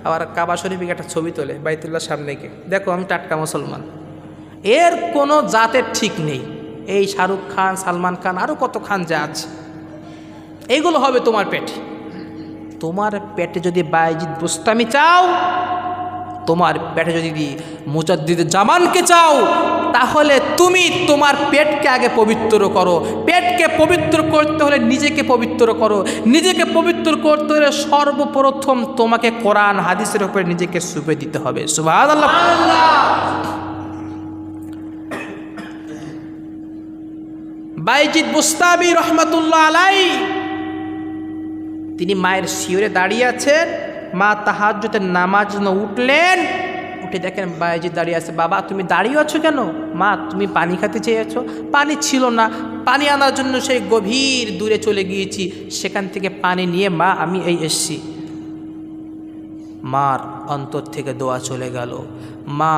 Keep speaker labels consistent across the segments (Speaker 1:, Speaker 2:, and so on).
Speaker 1: আবার কাবা শরীফে একটা ছবি তোলে বাইতুল্লাহর সামনে গিয়ে, দেখো আমি টাটকা মুসলমান। এর কোনো জাতের ঠিক নেই। এই শাহরুখ খান, সালমান খান, আরও কত খান যা আছে, এইগুলো হবে তোমার পেটে। তোমার পেটে যদি বায়েজিদ বুস্তামি চাও, তোমার পেটে যদি মুজাদ্দিদ জামানকে চাও, তাহলে তুমি তোমার পেটকে আগে পবিত্র করো। পেটকে পবিত্র করতে হলে নিজেকে পবিত্র করো। নিজেকে পবিত্র করতে হলে সর্বপ্রথম তোমাকে কোরআন হাদিসের উপরে নিজেকে সুপে দিতে হবে। সুবহানাল্লাহ। বায়েজিদ বুস্তামি রহমাতুল্লাহ আলাইহি তিনি মায়ের শিয়রে দাঁড়িয়ে আছেন। মা তাহাজ্জুদের নামাজ জন্য উঠলেন, উঠে দেখেন বায়েজিদ দাঁড়িয়ে আছে। বাবা তুমি দাঁড়িয়ে আছো কেন? মা তুমি পানি খেতে চেয়েছো, পানি ছিল না, পানি আনার জন্য সেই গভীর দূরে চলে গিয়েছি, সেখান থেকে পানি নিয়ে মা আমি এই এসছি। মার অন্তর থেকে দোয়া চলে গেল। মা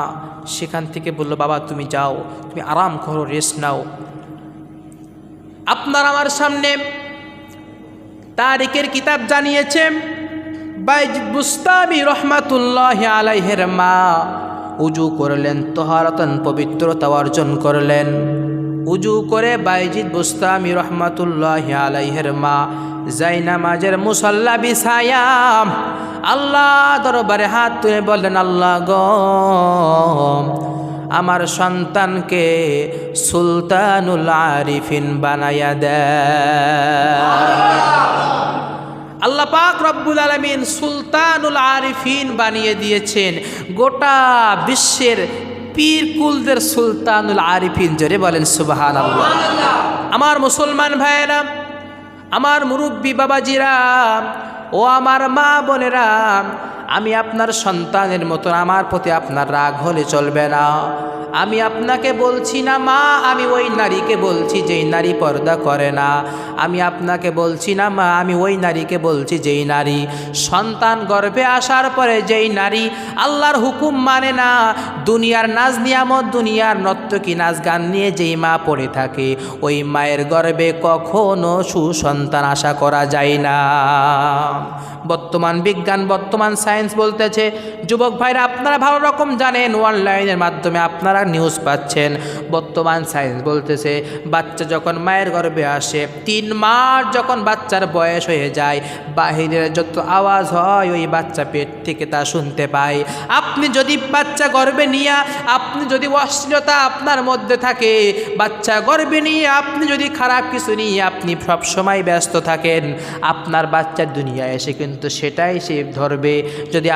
Speaker 1: সেখান থেকে বলল, বাবা তুমি যাও, তুমি আরাম করো, রেস্ট নাও। আপনার আমার সামনে তারিখের কিতাব জানিয়েছে বায়েজিদ বুস্তামি রহমাতুল্লাহি আলাইহির মা উজু করলেন, তাহারাতান পবিত্রতা অর্জন করলেন। উজু করে বায়েজিদ বুস্তামি রহমাতুল্লাহি আলাইহির মা জায়নামাজের মুসাল্লা বিছায়া আল্লাহ দরবারে হাত তুলে বললেন, আল্লাহ গো আমার সন্তানকে সুলতানুল আরিফিন বানায়া দেয়। আল্লাহ পাক রব্বুল আলামিন সুলতানুল আরিফিন বানিয়ে দিয়েছেন। গোটা বিশ্বের পীরকুলদের সুলতানুল আরিফিন, জোরে বলেন সুবহানাল্লাহ। আমার মুসলমান ভাইয়েরা, আমার মুরব্বী বাবাজিরা, ও আমার মা বোনেরা, আমি আপনার সন্তানের মতন আমার প্রতি আপনার রাগ হলে চলবে না। আমি আপনাকে বলছি না মা, আমি ওই নারীকে বলছি যেই নারী পর্দা করে না। আমি আপনাকে বলছি না মা, আমি ওই নারীকে বলছি যেই নারী সন্তান গর্ভে আসার পরে যেই নারী আল্লাহর হুকুম মানে না, দুনিয়ার নাজ নিয়ামত, দুনিয়ার নর্তকী নাচ গান নিয়ে যেই মা পড়ে থাকে, ওই মায়ের গর্ভে কখনো সুসন্তান আশা করা যায় না। বর্তমান বিজ্ঞান, বর্তমান সায়েন্স বলতেছে, যুবক ভাইরা আপনারা ভালো রকম জানেন, অনলাইনের মাধ্যমে আপনারা নিউজ পাচ্ছেন। বর্তমান সায়েন্স বলতেছে বাচ্চা যখন মায়ের গর্ভে আসে, 3 মাস যখন বাচ্চার বয়স হয়ে যায়, বাহিরের যত আওয়াজ হয় ওই বাচ্চা পেট থেকে তা শুনতে পায়। আপনি যদি বাচ্চা গর্ভে নিয়ে, আপনি যদি অশ্লীলতা আপনার মধ্যে থাকে, বাচ্চা গর্ভে নিয়ে আপনি যদি খারাপ কিছু নিয়ে আপনি সবসময় ব্যস্ত থাকেন, আপনার বাচ্চার দুনিয়া এসে কিন্তু সেটাই সে ধরবে। যদি